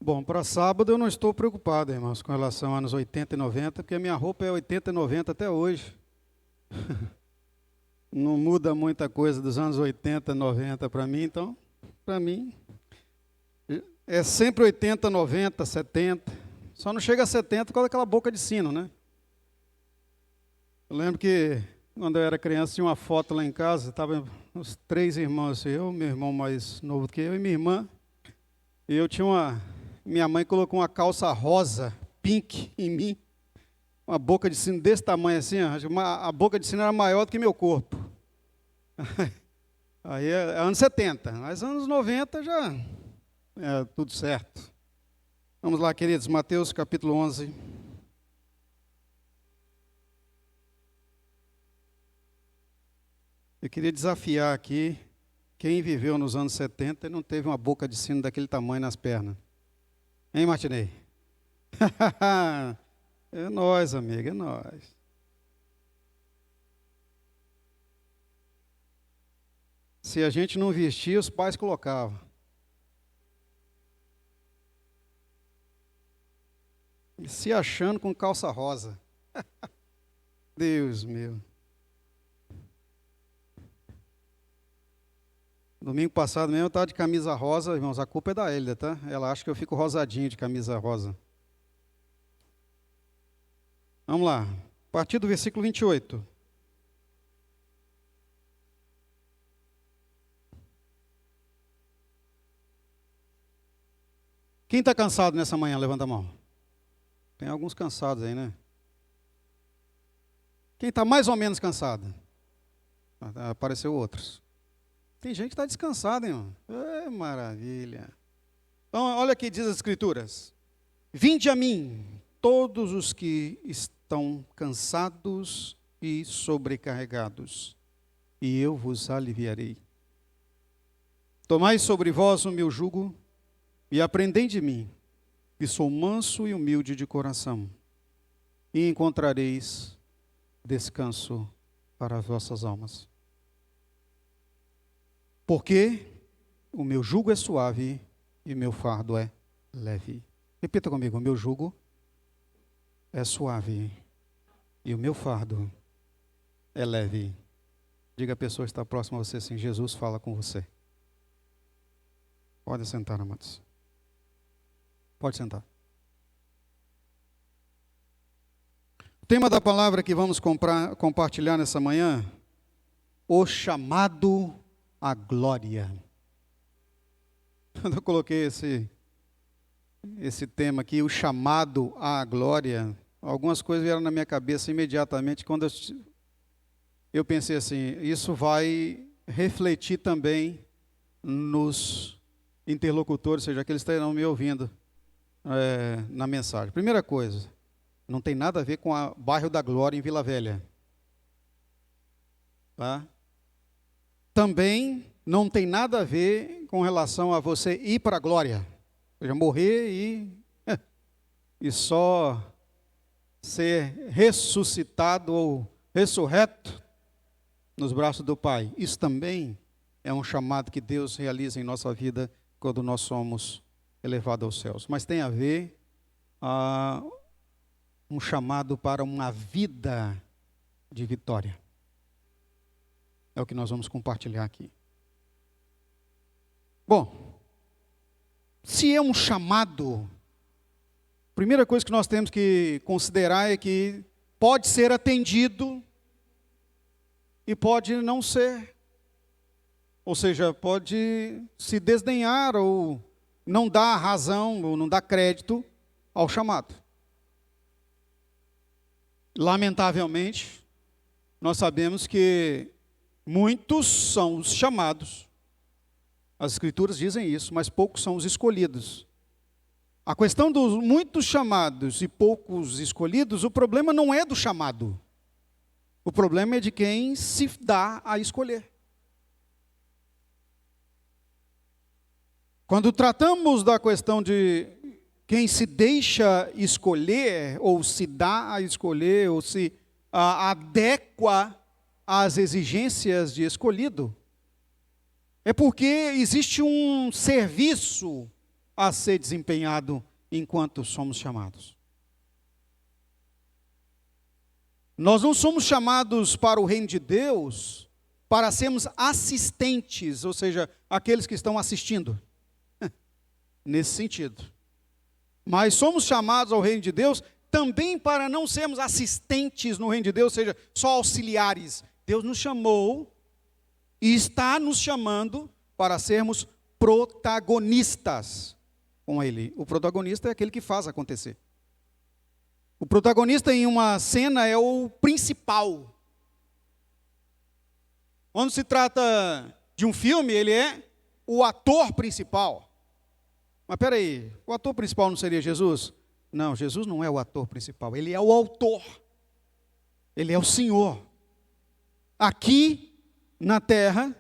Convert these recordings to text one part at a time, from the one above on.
Bom, para sábado eu não estou preocupado, irmãos, com relação a anos 80 e 90, porque a minha roupa é 80 e 90 até hoje. Não muda muita coisa dos anos 80 e 90 para mim, então, para mim, é sempre 80, 90, 70. Só não chega a 70 por causa daquela boca de sino, né? Eu lembro que quando eu era criança tinha uma foto lá em casa, estavam os 3 irmãos, eu, meu irmão mais novo do que eu e minha irmã. E eu tinha minha mãe colocou uma calça rosa, pink, em mim. Uma boca de sino desse tamanho assim, ó. A boca de sino era maior do que meu corpo. Aí é anos 70, mas anos 90 já é tudo certo. Vamos lá, queridos, Mateus capítulo 11. Eu queria desafiar aqui quem viveu nos anos 70 e não teve uma boca de sino daquele tamanho nas pernas. Hein, Martinei? É nóis, amiga, é nóis. Se a gente não vestia, os pais colocavam. E se achando com calça rosa. Deus meu. Domingo passado mesmo eu estava de camisa rosa, irmãos, a culpa é da Hélida, tá? Ela acha que eu fico rosadinho de camisa rosa. Vamos lá, a partir do versículo 28. Quem está cansado nessa manhã? Levanta a mão. Tem alguns cansados aí, né? Quem está mais ou menos cansado? Apareceu outros. Tem gente que está descansada, irmão. É maravilha. Então, olha aqui, diz as Escrituras. Vinde a mim, todos os que estão cansados e sobrecarregados, e eu vos aliviarei. Tomai sobre vós o meu jugo, e aprendei de mim, que sou manso e humilde de coração, e encontrareis descanso para as vossas almas. Porque o meu jugo é suave e o meu fardo é leve. Repita comigo, o meu jugo é suave e o meu fardo é leve. Diga a pessoa que está próxima a você assim, Jesus fala com você. Pode sentar, amados. Pode sentar. O tema da palavra que vamos compartilhar nessa manhã, o chamado à glória. Quando eu coloquei esse tema aqui, o chamado à glória, algumas coisas vieram na minha cabeça imediatamente quando eu pensei assim, isso vai refletir também nos interlocutores, ou seja, aqueles que estarão me ouvindo na mensagem. Primeira coisa, não tem nada a ver com o bairro da Glória em Vila Velha. Tá? Também não tem nada a ver com relação a você ir para a glória. Ou seja, morrer e só ser ressuscitado ou ressurreto nos braços do Pai. Isso também é um chamado que Deus realiza em nossa vida quando nós somos elevados aos céus. Mas tem a ver um chamado para uma vida de vitória. É o que nós vamos compartilhar aqui. Bom, se é um chamado, a primeira coisa que nós temos que considerar é que pode ser atendido e pode não ser. Ou seja, pode se desdenhar ou não dar razão ou não dar crédito ao chamado. Lamentavelmente, nós sabemos que muitos são os chamados, as Escrituras dizem isso, mas poucos são os escolhidos. A questão dos muitos chamados e poucos escolhidos, o problema não é do chamado. O problema é de quem se dá a escolher. Quando tratamos da questão de quem se deixa escolher, ou se dá a escolher, ou se adequa às exigências de escolhido, é porque existe um serviço a ser desempenhado enquanto somos chamados. Nós não somos chamados para o reino de Deus para sermos assistentes, ou seja, aqueles que estão assistindo, nesse sentido. Mas somos chamados ao reino de Deus também para não sermos assistentes no reino de Deus, ou seja, só auxiliares. Deus nos chamou e está nos chamando para sermos protagonistas com Ele. O protagonista é aquele que faz acontecer. O protagonista em uma cena é o principal. Quando se trata de um filme, ele é o ator principal. Mas espera aí, o ator principal não seria Jesus? Não, Jesus não é o ator principal, ele é o autor. Ele é o Senhor. Aqui na terra,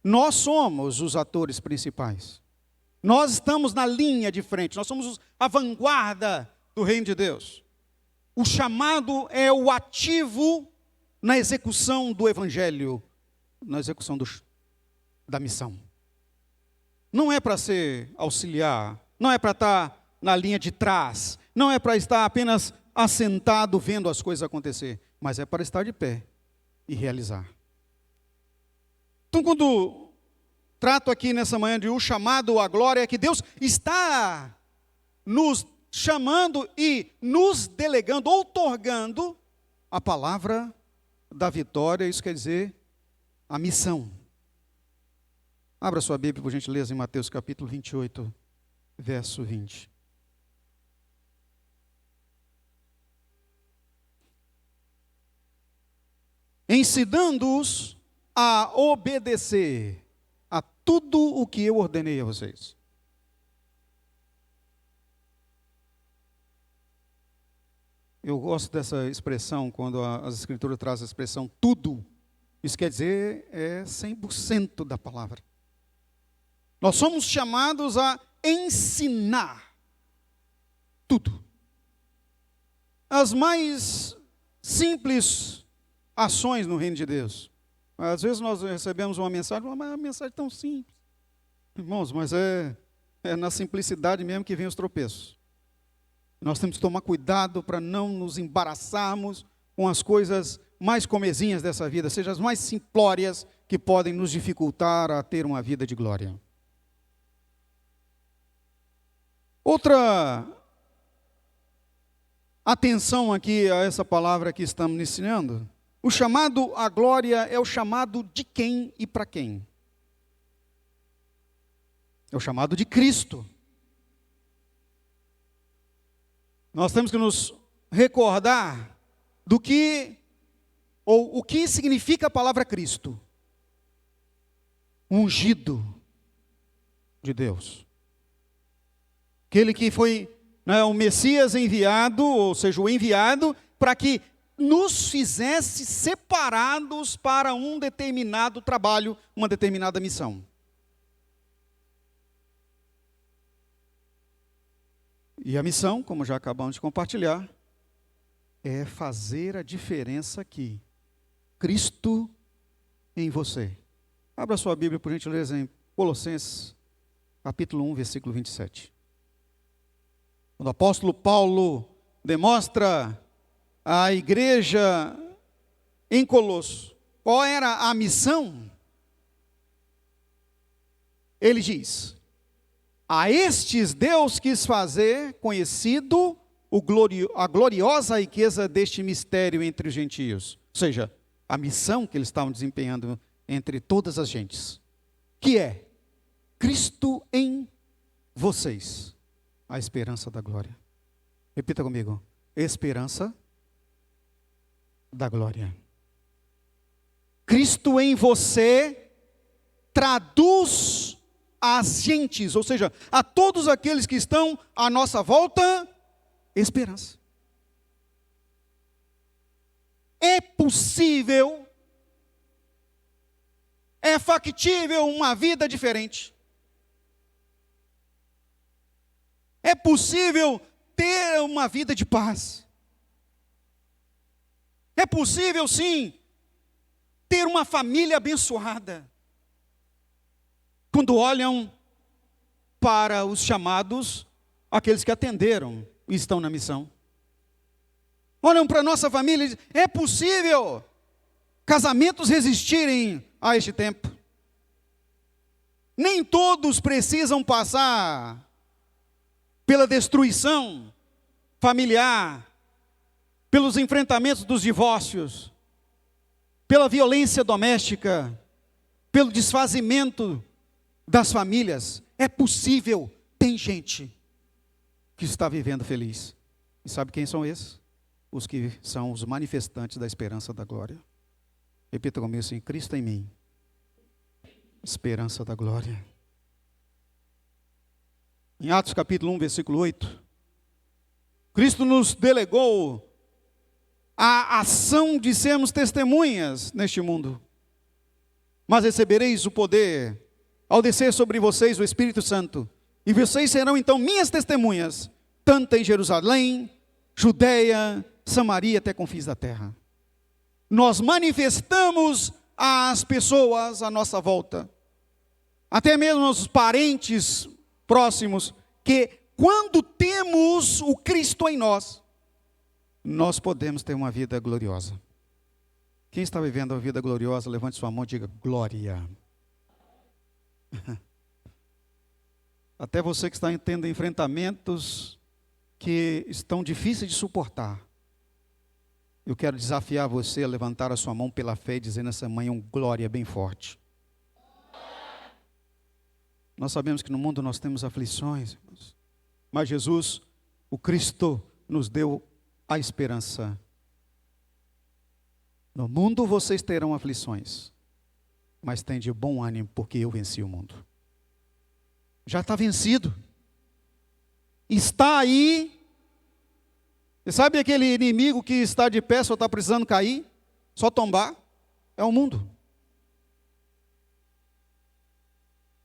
nós somos os atores principais. Nós estamos na linha de frente, nós somos a vanguarda do reino de Deus. O chamado é o ativo na execução do evangelho, na execução da missão. Não é para ser auxiliar, não é para estar na linha de trás, não é para estar apenas assentado vendo as coisas acontecer, mas é para estar de pé e realizar. Então, quando trato aqui nessa manhã de o chamado à glória, é que Deus está nos chamando e nos delegando, outorgando a palavra da vitória, isso quer dizer a missão. Abra sua Bíblia, por gentileza, em Mateus capítulo 28, verso 20. Ensinando-os a obedecer a tudo o que eu ordenei a vocês. Eu gosto dessa expressão, quando as Escrituras trazem a expressão tudo. Isso quer dizer, é 100% da palavra. Nós somos chamados a ensinar tudo. As mais simples ações no reino de Deus. Às vezes nós recebemos uma mensagem, mas uma mensagem tão simples. Irmãos, mas é na simplicidade mesmo que vem os tropeços. Nós temos que tomar cuidado para não nos embaraçarmos com as coisas mais comezinhas dessa vida, sejam as mais simplórias que podem nos dificultar a ter uma vida de glória. Outra atenção aqui a essa palavra que estamos ensinando. O chamado à glória é o chamado de quem e para quem? É o chamado de Cristo. Nós temos que nos recordar do que, ou o que significa a palavra Cristo. Ungido de Deus. Aquele que foi o Messias enviado, ou seja, o enviado, para que nos fizesse separados para um determinado trabalho, uma determinada missão. E a missão, como já acabamos de compartilhar, é fazer a diferença aqui. Cristo em você. Abra sua Bíblia, por gentileza, em Colossenses, capítulo 1, versículo 27. Quando o apóstolo Paulo demonstra à igreja em Colosso qual era a missão, ele diz: a estes Deus quis fazer conhecido a gloriosa riqueza deste mistério entre os gentios. Ou seja, a missão que eles estavam desempenhando entre todas as gentes, que é Cristo em vocês, a esperança da glória. Repita comigo: esperança da glória. Cristo em você traduz às gentes, ou seja, a todos aqueles que estão à nossa volta, esperança. É possível, é factível uma vida diferente. É possível ter uma vida de paz. É possível, sim, ter uma família abençoada. Quando olham para os chamados, aqueles que atenderam e estão na missão. Olham para a nossa família e dizem, é possível casamentos resistirem a este tempo. Nem todos precisam passar pela destruição familiar, pelos enfrentamentos dos divórcios, pela violência doméstica, pelo desfazimento das famílias. É possível, tem gente que está vivendo feliz. E sabe quem são esses? Os que são os manifestantes da esperança da glória. Repita comigo assim, Cristo em mim, esperança da glória. Em Atos capítulo 1, versículo 8, Cristo nos delegou a ação de sermos testemunhas neste mundo. Mas recebereis o poder ao descer sobre vocês o Espírito Santo, e vocês serão então minhas testemunhas, tanto em Jerusalém, Judeia, Samaria, até confins da terra. Nós manifestamos às pessoas à nossa volta, até mesmo aos parentes próximos, que quando temos o Cristo em nós, nós podemos ter uma vida gloriosa. Quem está vivendo a vida gloriosa, levante sua mão e diga glória. Até você que está tendo enfrentamentos que estão difíceis de suportar, eu quero desafiar você a levantar a sua mão pela fé e dizer nessa manhã um glória bem forte. Nós sabemos que no mundo nós temos aflições, irmãos, mas Jesus, o Cristo, nos deu a esperança. No mundo vocês terão aflições, mas tem de bom ânimo, porque eu venci o mundo. Já está vencido. Está aí. Você sabe aquele inimigo que está de pé, só está precisando cair, só tombar? É o mundo.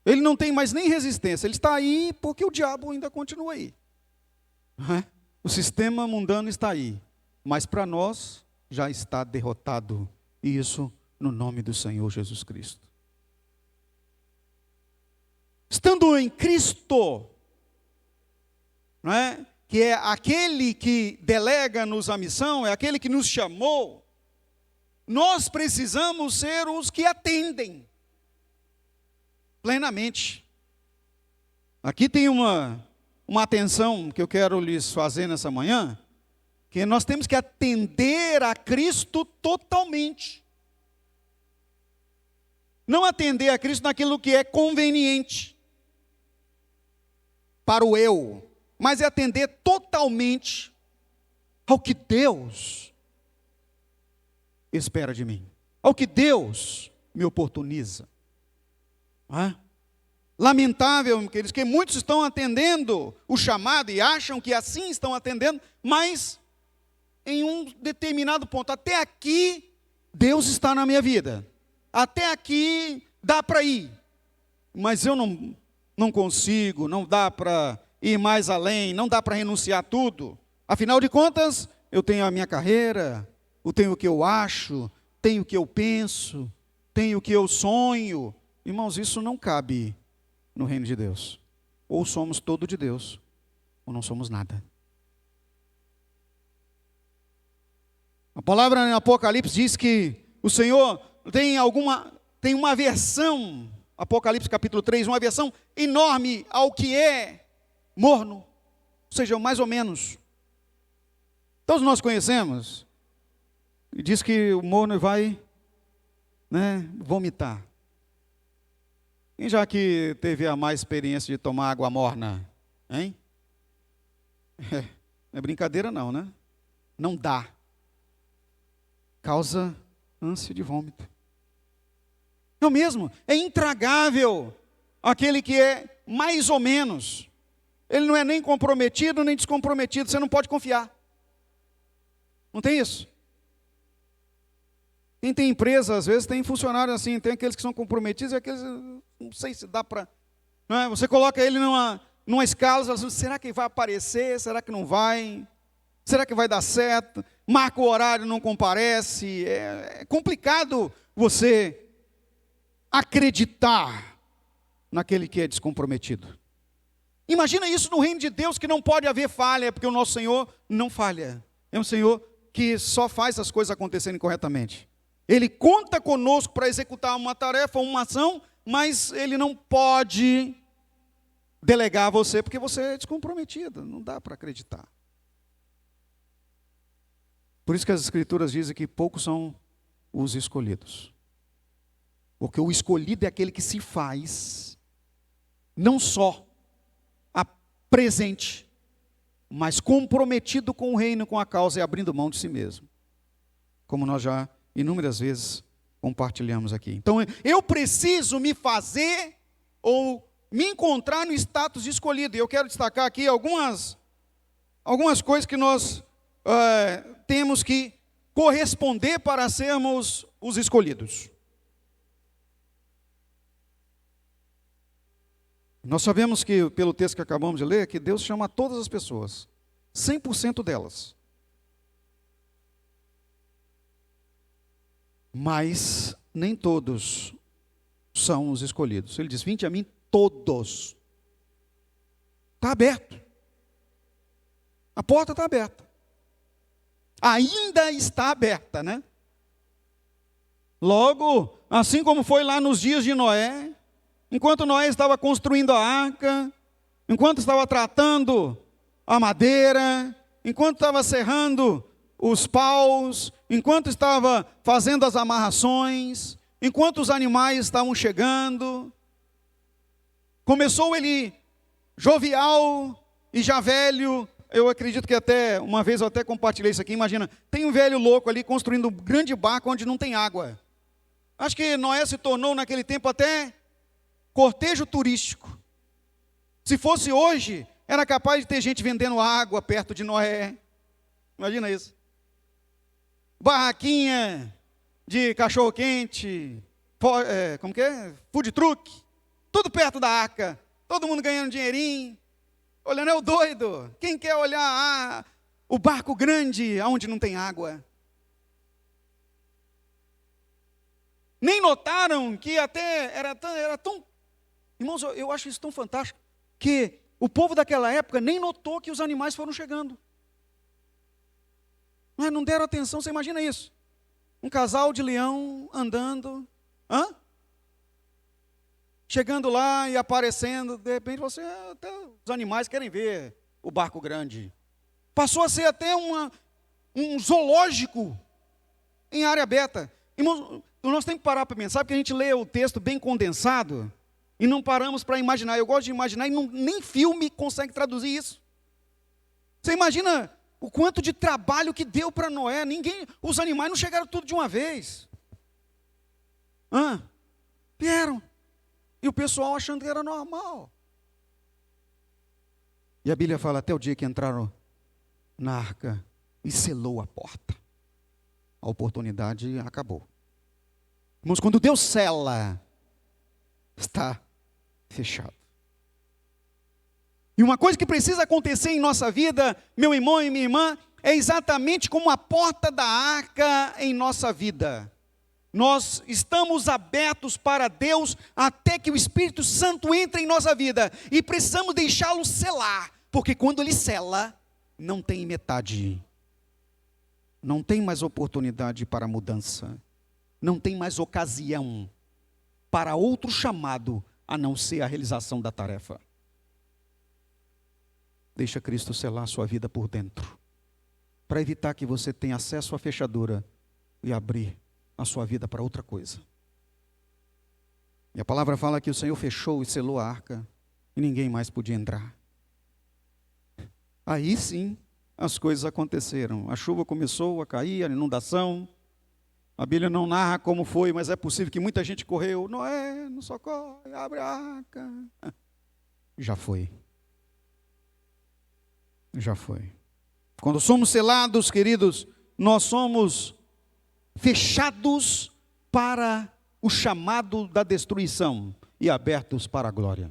Ele não tem mais nem resistência, ele está aí porque o diabo ainda continua aí. O sistema mundano está aí, mas para nós já está derrotado, e isso no nome do Senhor Jesus Cristo. Estando em Cristo, não é? Que é aquele que delega-nos a missão, é aquele que nos chamou, nós precisamos ser os que atendem plenamente. Aqui tem uma atenção que eu quero lhes fazer nessa manhã, que nós temos que atender a Cristo totalmente. Não atender a Cristo naquilo que é conveniente para o eu, mas é atender totalmente ao que Deus espera de mim, ao que Deus me oportuniza. Lamentável, queridos, que muitos estão atendendo o chamado e acham que assim estão atendendo, mas em um determinado ponto, até aqui Deus está na minha vida, até aqui dá para ir, mas eu não consigo, não dá para ir mais além, não dá para renunciar a tudo. Afinal de contas, eu tenho a minha carreira, eu tenho o que eu acho, tenho o que eu penso, tenho o que eu sonho. Irmãos, isso não cabe no reino de Deus. Ou somos todo de Deus, ou não somos nada. A palavra em Apocalipse diz que o Senhor tem uma aversão, Apocalipse capítulo 3, uma aversão enorme ao que é morno, ou seja, mais ou menos. Todos nós conhecemos, e diz que o morno vai, vomitar. Quem já que teve a mais experiência de tomar água morna? Hein? Não é brincadeira não, né? Não dá. Causa ânsia de vômito. Não mesmo? É intragável aquele que é mais ou menos. Ele não é nem comprometido, nem descomprometido. Você não pode confiar. Não tem isso? Quem tem empresa, às vezes, tem funcionários assim. Tem aqueles que são comprometidos e aqueles, não sei se dá para... Você coloca ele numa escala, você fala assim, será que vai aparecer? Será que não vai? Será que vai dar certo? Marca o horário, não comparece. É complicado você acreditar naquele que é descomprometido. Imagina isso no reino de Deus, que não pode haver falha, porque o nosso Senhor não falha. É um Senhor que só faz as coisas acontecerem corretamente. Ele conta conosco para executar uma tarefa, uma ação, mas Ele não pode delegar a você, porque você é descomprometido, não dá para acreditar. Por isso que as Escrituras dizem que poucos são os escolhidos. Porque o escolhido é aquele que se faz, não só presente, mas comprometido com o reino, com a causa e abrindo mão de si mesmo. Como nós já inúmeras vezes compartilhamos aqui. Então, eu preciso me fazer ou me encontrar no status de escolhido. E eu quero destacar aqui algumas coisas que nós temos que corresponder para sermos os escolhidos. Nós sabemos que, pelo texto que acabamos de ler, que Deus chama todas as pessoas, 100% delas. Mas nem todos são os escolhidos. Ele diz: vinde a mim todos. Está aberto. A porta está aberta. Ainda está aberta, né? Logo, assim como foi lá nos dias de Noé, enquanto Noé estava construindo a arca, enquanto estava tratando a madeira, enquanto estava serrando os paus, enquanto estava fazendo as amarrações, enquanto os animais estavam chegando, começou ele jovial e já velho. Eu acredito que até, uma vez eu até compartilhei isso aqui, imagina, tem um velho louco ali construindo um grande barco onde não tem água. Acho que Noé se tornou naquele tempo até cortejo turístico. Se fosse hoje, era capaz de ter gente vendendo água perto de Noé. Imagina isso. Barraquinha de cachorro-quente, como que é? Food truck, tudo perto da arca, todo mundo ganhando dinheirinho, olhando, é o doido. Quem quer olhar o barco grande onde não tem água? Nem notaram que até era tão... Irmãos, eu acho isso tão fantástico, que o povo daquela época nem notou que os animais foram chegando. Mas não deram atenção, você imagina isso. Um casal de leão andando, chegando lá e aparecendo, de repente você, até os animais querem ver o barco grande. Passou a ser até um zoológico em área aberta. Irmãos, nós temos que parar para pensar, porque a gente lê o texto bem condensado e não paramos para imaginar. Eu gosto de imaginar e nem filme consegue traduzir isso. Você imagina o quanto de trabalho que deu para Noé. Os animais não chegaram tudo de uma vez. Vieram. E o pessoal achando que era normal. E a Bíblia fala até o dia que entraram na arca e selou a porta. A oportunidade acabou. Irmãos, quando Deus sela, está fechado. E uma coisa que precisa acontecer em nossa vida, meu irmão e minha irmã, é exatamente como a porta da arca em nossa vida. Nós estamos abertos para Deus até que o Espírito Santo entre em nossa vida. E precisamos deixá-lo selar, porque quando Ele sela, não tem metade. Não tem mais oportunidade para mudança. Não tem mais ocasião para outro chamado, a não ser a realização da tarefa. Deixa Cristo selar a sua vida por dentro, para evitar que você tenha acesso à fechadura e abrir a sua vida para outra coisa. E a palavra fala que o Senhor fechou e selou a arca, e ninguém mais podia entrar. Aí sim, as coisas aconteceram. A chuva começou a cair, a inundação. A Bíblia não narra como foi, mas é possível que muita gente correu. Noé, não socorre, abre a arca. Já foi. Já foi. Quando somos selados, queridos, nós somos fechados para o chamado da destruição e abertos para a glória.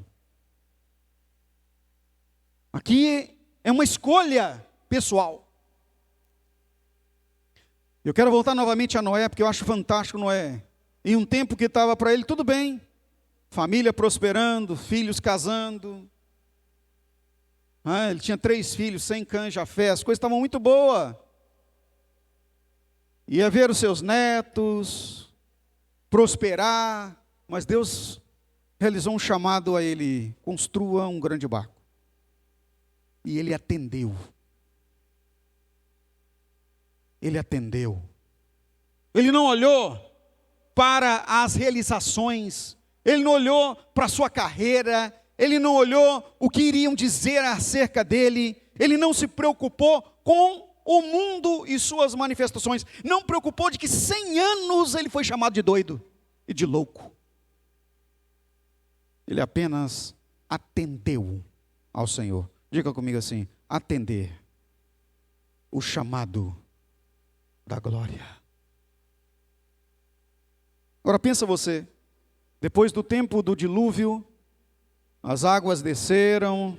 Aqui é uma escolha pessoal. Eu quero voltar novamente a Noé, porque eu acho fantástico Noé. Em um tempo que estava para ele tudo bem, família prosperando, filhos casando, Ele tinha 3 filhos, 100 cães, Jafé, as coisas estavam muito boas. Ia ver os seus netos, prosperar, mas Deus realizou um chamado a ele: construa um grande barco. E ele atendeu. Ele atendeu. Ele não olhou para as realizações, ele não olhou para a sua carreira, ele não olhou o que iriam dizer acerca dele, ele não se preocupou com o mundo e suas manifestações, não preocupou de que 100 anos ele foi chamado de doido e de louco. Ele apenas atendeu ao Senhor. Diga comigo assim: atender o chamado da glória. Agora pensa você, depois do tempo do dilúvio, as águas desceram,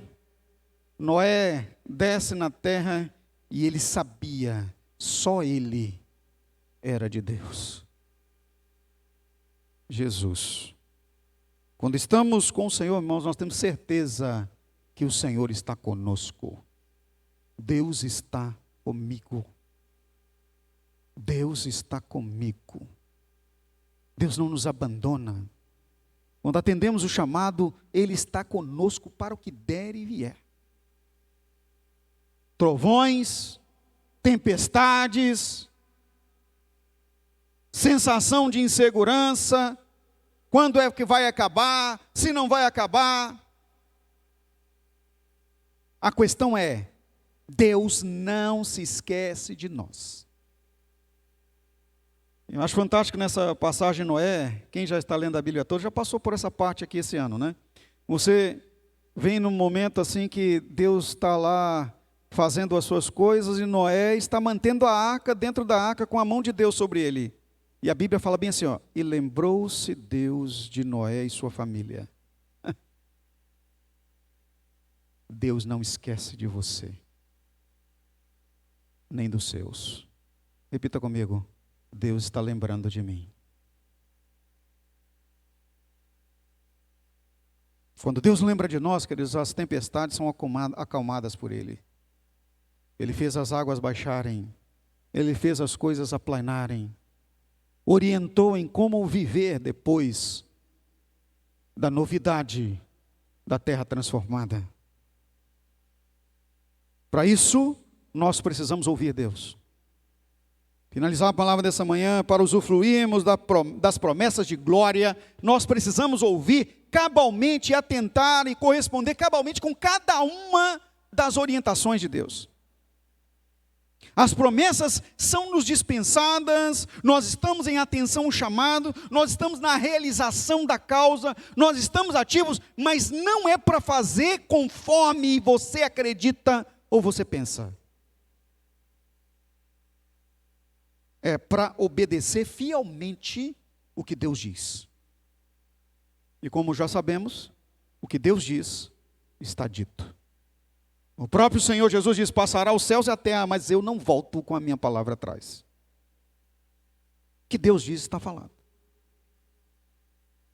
Noé desce na terra e ele sabia, só ele era de Deus. Jesus. Quando estamos com o Senhor, irmãos, nós temos certeza que o Senhor está conosco. Deus está comigo. Deus está comigo. Deus não nos abandona. Quando atendemos o chamado, Ele está conosco para o que der e vier. Trovões, tempestades, sensação de insegurança, quando é que vai acabar, se não vai acabar. A questão é, Deus não se esquece de nós. Eu acho fantástico nessa passagem Noé, quem já está lendo a Bíblia toda, já passou por essa parte aqui esse ano, né? Você vem num momento assim que Deus está lá fazendo as suas coisas e Noé está mantendo a arca dentro da arca com a mão de Deus sobre ele. E a Bíblia fala bem assim, ó, e lembrou-se Deus de Noé e sua família. Deus não esquece de você, nem dos seus. Repita comigo. Deus está lembrando de mim. Quando Deus lembra de nós, queridos, as tempestades são acalmadas por Ele. Ele fez as águas baixarem, Ele fez as coisas aplanarem, orientou em como viver depois da novidade da terra transformada. Para isso, nós precisamos ouvir Deus. Finalizar a palavra dessa manhã, para usufruirmos das promessas de glória, nós precisamos ouvir cabalmente, atentar e corresponder cabalmente com cada uma das orientações de Deus. As promessas são nos dispensadas, nós estamos em atenção ao chamado, nós estamos na realização da causa, nós estamos ativos, mas não é para fazer conforme você acredita ou você pensa. É para obedecer fielmente o que Deus diz. E como já sabemos, o que Deus diz está dito. O próprio Senhor Jesus diz, passará os céus e a terra, mas eu não volto com a minha palavra atrás. O que Deus diz está falado.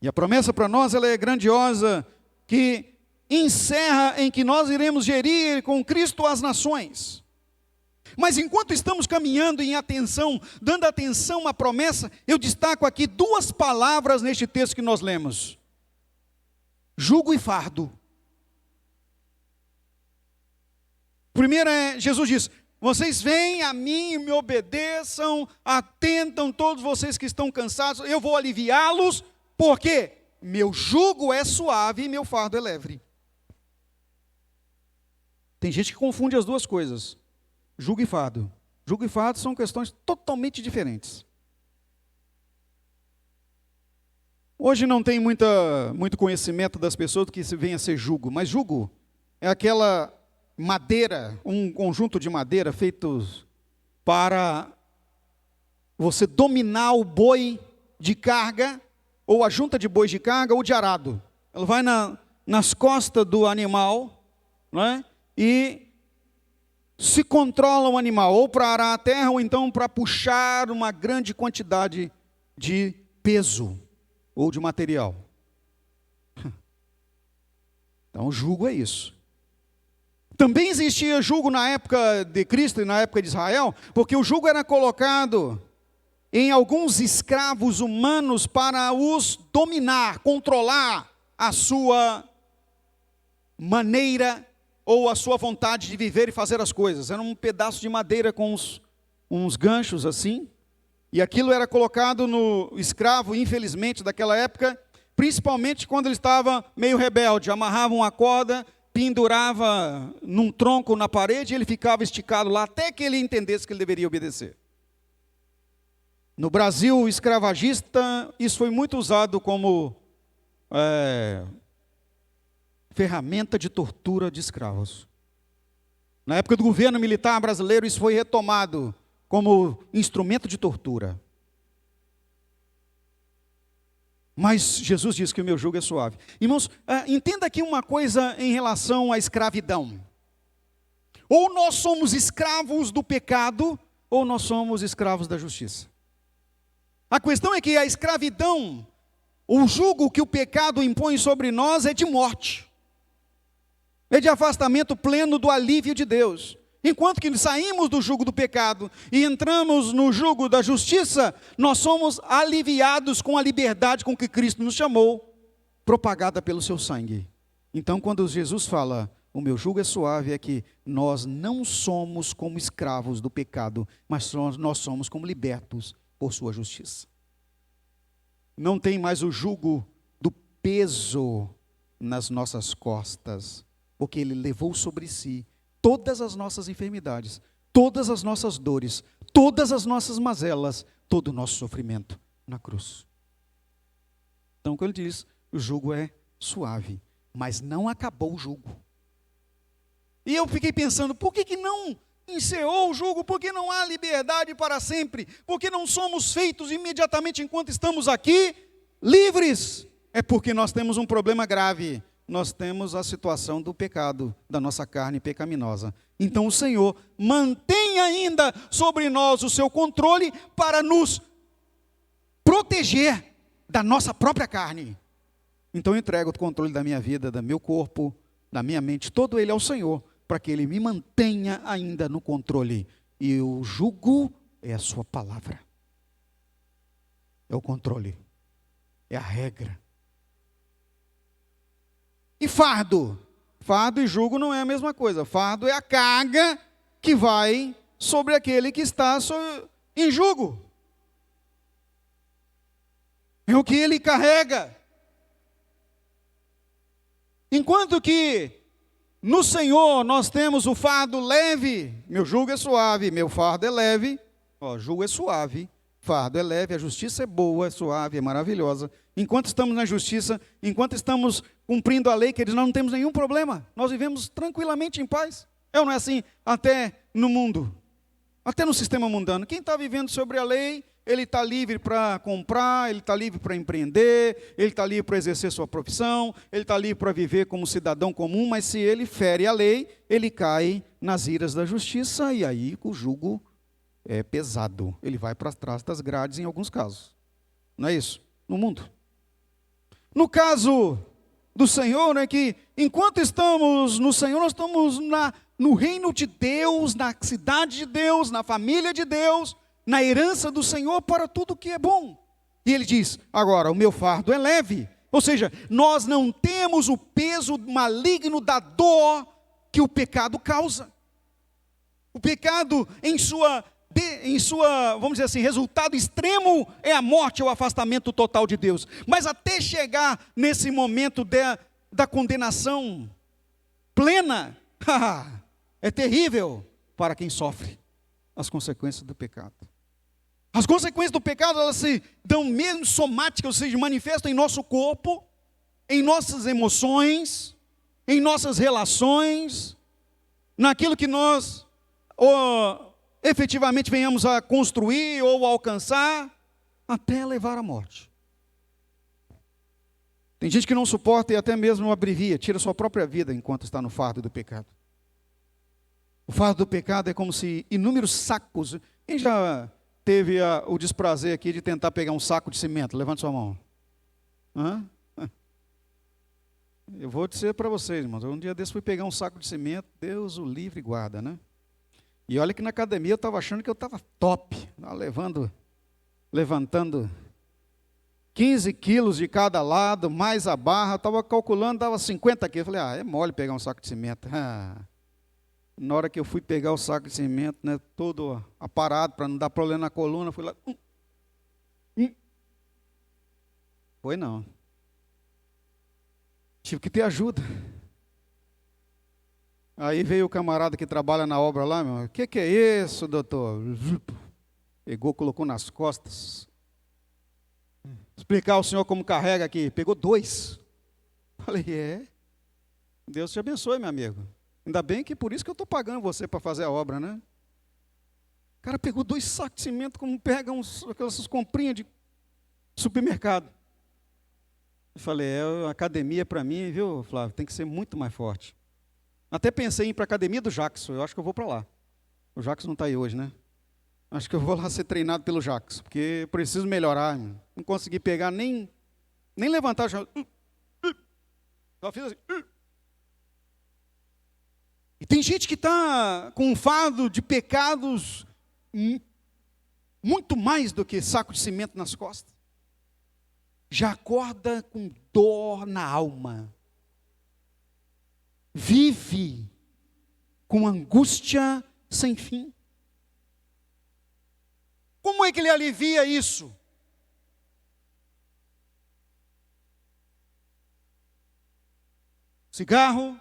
E a promessa para nós, ela é grandiosa, que encerra em que nós iremos gerir com Cristo as nações. Mas enquanto estamos caminhando em atenção, dando atenção à promessa, eu destaco aqui 2 palavras neste texto que nós lemos. Jugo e fardo. Primeiro Jesus diz, vocês vêm a mim e me obedeçam, atentam todos vocês que estão cansados, eu vou aliviá-los, porque meu jugo é suave e meu fardo é leve. Tem gente que confunde as duas coisas. Jugo e fardo. Jugo e fardo são questões totalmente diferentes. Hoje não tem muito conhecimento das pessoas do que vem a ser jugo, mas jugo é aquela madeira, um conjunto de madeira feito para você dominar o boi de carga, ou a junta de bois de carga, ou de arado. Ela vai nas costas do animal, não é? E se controla o animal, ou para arar a terra, ou então para puxar uma grande quantidade de peso, ou de material. Então o jugo é isso. Também existia jugo na época de Cristo e na época de Israel, porque o jugo era colocado em alguns escravos humanos para os dominar, controlar a sua maneira ou a sua vontade de viver e fazer as coisas. Era um pedaço de madeira com uns ganchos assim, e aquilo era colocado no escravo, infelizmente, daquela época, principalmente quando ele estava meio rebelde. Amarravam uma corda, pendurava num tronco na parede, e ele ficava esticado lá até que ele entendesse que ele deveria obedecer. No Brasil escravagista, isso foi muito usado como ferramenta de tortura de escravos. Na época do governo militar brasileiro, isso foi retomado como instrumento de tortura. Mas Jesus diz que o meu jugo é suave. Irmãos, entenda aqui uma coisa em relação à escravidão. Ou nós somos escravos do pecado, ou nós somos escravos da justiça. A questão é que a escravidão, o jugo que o pecado impõe sobre nós é de morte. É de afastamento pleno do alívio de Deus. Enquanto que saímos do jugo do pecado e entramos no jugo da justiça, nós somos aliviados com a liberdade com que Cristo nos chamou, propagada pelo seu sangue. Então, quando Jesus fala, o meu jugo é suave, é que nós não somos como escravos do pecado, mas nós somos como libertos por sua justiça. Não tem mais o jugo do peso nas nossas costas, porque Ele levou sobre si todas as nossas enfermidades, todas as nossas dores, todas as nossas mazelas, todo o nosso sofrimento na cruz. Então, quando ele diz, o jugo é suave, mas não acabou o jugo. E eu fiquei pensando, por que não encerrou o jugo? Por que não há liberdade para sempre? Por que não somos feitos imediatamente enquanto estamos aqui, livres? É porque nós temos um problema grave. Nós temos a situação do pecado, da nossa carne pecaminosa. Então o Senhor mantém ainda sobre nós o seu controle para nos proteger da nossa própria carne. Então eu entrego o controle da minha vida, do meu corpo, da minha mente, todo ele ao Senhor, para que Ele me mantenha ainda no controle. E o jugo é a sua palavra. É o controle. É a regra. E fardo? Fardo e jugo não é a mesma coisa. Fardo é a carga que vai sobre aquele que está em jugo. É o que ele carrega. Enquanto que no Senhor nós temos o fardo leve, meu jugo é suave, meu fardo é leve. Jugo é suave, fardo é leve, a justiça é boa, é suave, é maravilhosa. Enquanto estamos na justiça, enquanto estamos cumprindo a lei, que nós não temos nenhum problema. Nós vivemos tranquilamente em paz. É ou não é assim? Até no mundo, até no sistema mundano. Quem está vivendo sobre a lei, ele está livre para comprar, ele está livre para empreender, ele está livre para exercer sua profissão, ele está livre para viver como cidadão comum, mas se ele fere a lei, ele cai nas iras da justiça e aí o jugo é pesado. Ele vai para trás das grades em alguns casos. Não é isso? No mundo. No caso do Senhor, é que enquanto estamos no Senhor, nós estamos no reino de Deus, na cidade de Deus, na família de Deus, na herança do Senhor para tudo que é bom. E ele diz, agora, o meu fardo é leve. Ou seja, nós não temos o peso maligno da dor que o pecado causa. O pecado em sua, vamos dizer assim, resultado extremo é a morte, é o afastamento total de Deus. Mas até chegar nesse momento da condenação plena, é terrível para quem sofre as consequências do pecado. As consequências do pecado, elas se dão mesmo somáticas, ou seja, manifestam em nosso corpo, em nossas emoções, em nossas relações, naquilo que nós efetivamente venhamos a construir ou alcançar, até levar à morte. Tem gente que não suporta e até mesmo abrevia, tira sua própria vida enquanto está no fardo do pecado. O fardo do pecado é como se inúmeros sacos. Quem já teve o desprazer aqui de tentar pegar um saco de cimento? Levante sua mão. Eu vou dizer para vocês, irmãos, um dia desse fui pegar um saco de cimento, Deus o livre e guarda, né? E olha que na academia eu estava achando que eu estava top, levantando 15 quilos de cada lado, mais a barra, estava calculando, dava 50 quilos. Falei, é mole pegar um saco de cimento. Na hora que eu fui pegar o saco de cimento, né, todo aparado, para não dar problema na coluna, fui lá. Foi não. Tive que ter ajuda. Aí veio o camarada que trabalha na obra lá, meu, o que é isso, doutor? Pegou, colocou nas costas. Explicar ao senhor como carrega aqui. Pegou 2. Falei, Deus te abençoe, meu amigo. Ainda bem que por isso que eu estou pagando você para fazer a obra, né? O cara pegou 2 sacos de cimento, como pega aquelas comprinhas de supermercado. Eu falei, academia para mim, viu, Flávio, tem que ser muito mais forte. Até pensei em ir para a academia do Jackson, eu acho que eu vou para lá. O Jackson não está aí hoje, né? Acho que eu vou lá ser treinado pelo Jackson, porque eu preciso melhorar. Não consegui pegar nem levantar. Só fiz assim. E tem gente que está com um fardo de pecados muito mais do que saco de cimento nas costas. Já acorda com dor na alma. Vive com angústia sem fim. Como é que ele alivia isso? Cigarro,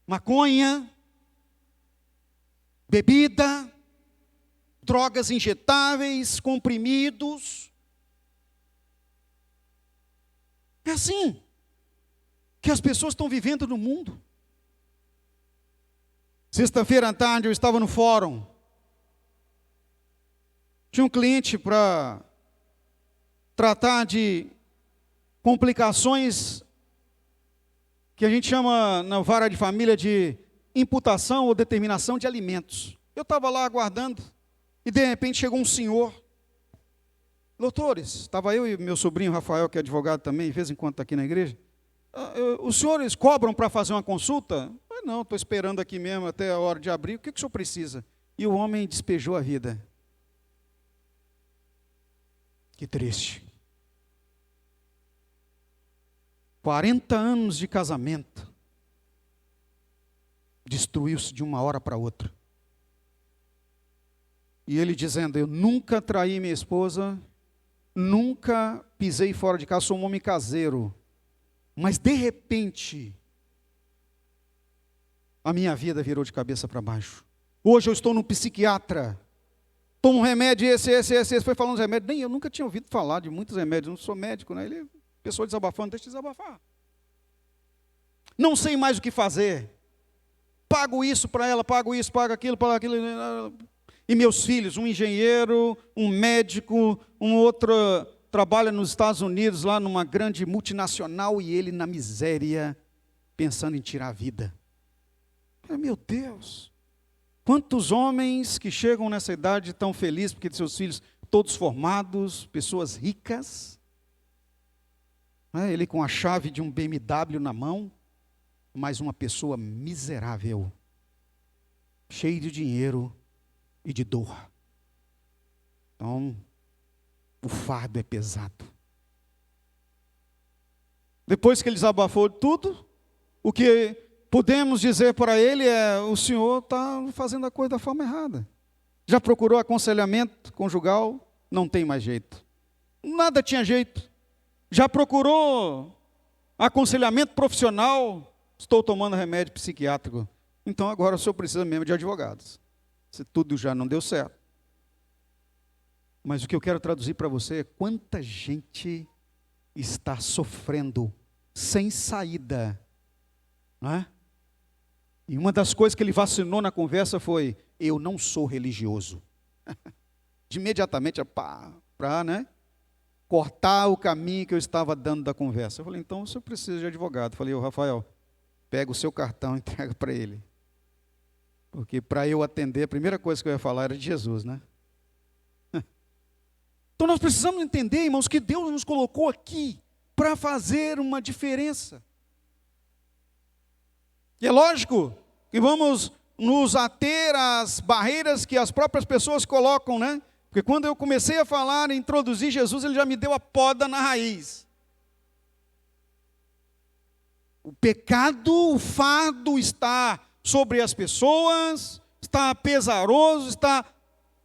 maconha, bebida, drogas injetáveis, comprimidos. É assim que as pessoas estão vivendo no mundo. Sexta-feira à tarde eu estava no fórum. Tinha um cliente para tratar de complicações que a gente chama na vara de família de imputação ou determinação de alimentos. Eu estava lá aguardando e de repente chegou um senhor. Doutores, estava eu e meu sobrinho Rafael, que é advogado também, de vez em quando está aqui na igreja. Os senhores cobram para fazer uma consulta? Não, estou esperando aqui mesmo até a hora de abrir. O que o senhor precisa? E o homem despejou a vida. Que triste. 40 anos de casamento. Destruiu-se de uma hora para outra. E ele dizendo, eu nunca traí minha esposa, nunca pisei fora de casa, sou um homem caseiro. Mas de repente, a minha vida virou de cabeça para baixo. Hoje eu estou num psiquiatra. Tomo um remédio, esse. Foi falando dos remédios. Nem eu nunca tinha ouvido falar de muitos remédios. Eu não sou médico, né? Ele, pessoa desabafando, deixa eu desabafar. Não sei mais o que fazer. Pago isso para ela, pago isso, pago aquilo, pago aquilo. E meus filhos, um engenheiro, um médico, um outro trabalha nos Estados Unidos, lá numa grande multinacional, e ele na miséria, pensando em tirar a vida. Meu Deus! Quantos homens que chegam nessa idade tão felizes, porque seus filhos todos formados, pessoas ricas, ele com a chave de um BMW na mão, mas uma pessoa miserável, cheia de dinheiro e de dor. Então, o fardo é pesado. Depois que ele desabafou tudo, o que podemos dizer para ele o senhor está fazendo a coisa da forma errada. Já procurou aconselhamento conjugal? Não tem mais jeito. Nada tinha jeito. Já procurou aconselhamento profissional? Estou tomando remédio psiquiátrico. Então agora o senhor precisa mesmo de advogados. Se tudo já não deu certo. Mas o que eu quero traduzir para você é quanta gente está sofrendo sem saída. Não é? E uma das coisas que ele vacinou na conversa foi, eu não sou religioso. De imediatamente, para né, cortar o caminho que eu estava dando da conversa. Eu falei, então você precisa de advogado. Eu falei, Rafael, pega o seu cartão e entrega para ele. Porque para eu atender, a primeira coisa que eu ia falar era de Jesus, né? Então nós precisamos entender, irmãos, que Deus nos colocou aqui para fazer uma diferença. E é lógico que vamos nos ater às barreiras que as próprias pessoas colocam, né? Porque quando eu comecei a falar, introduzir Jesus, ele já me deu a poda na raiz. O pecado, o fardo está sobre as pessoas, está pesaroso, está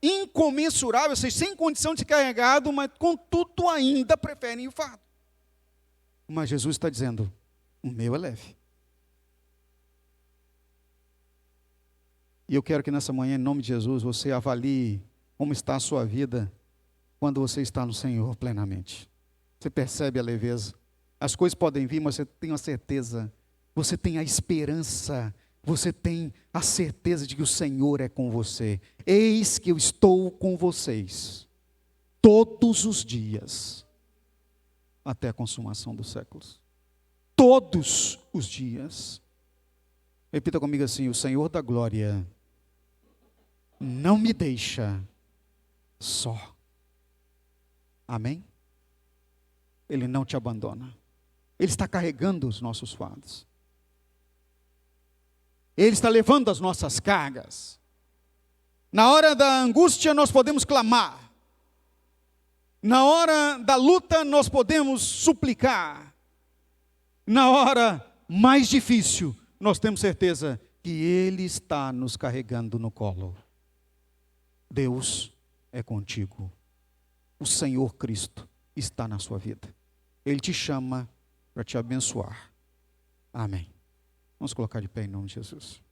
incomensurável, seja, sem condição de ser carregado, mas contudo ainda preferem o fardo. Mas Jesus está dizendo, o meu é leve. E eu quero que nessa manhã, em nome de Jesus, você avalie como está a sua vida quando você está no Senhor plenamente. Você percebe a leveza. As coisas podem vir, mas você tem a certeza, você tem a esperança, você tem a certeza de que o Senhor é com você. Eis que eu estou com vocês todos os dias, até a consumação dos séculos. Todos os dias. Repita comigo assim, o Senhor da glória não me deixa só. Amém? Ele não te abandona. Ele está carregando os nossos fardos. Ele está levando as nossas cargas. Na hora da angústia nós podemos clamar. Na hora da luta nós podemos suplicar. Na hora mais difícil nós temos certeza que Ele está nos carregando no colo. Deus é contigo. O Senhor Cristo está na sua vida. Ele te chama para te abençoar. Amém. Vamos colocar de pé em nome de Jesus.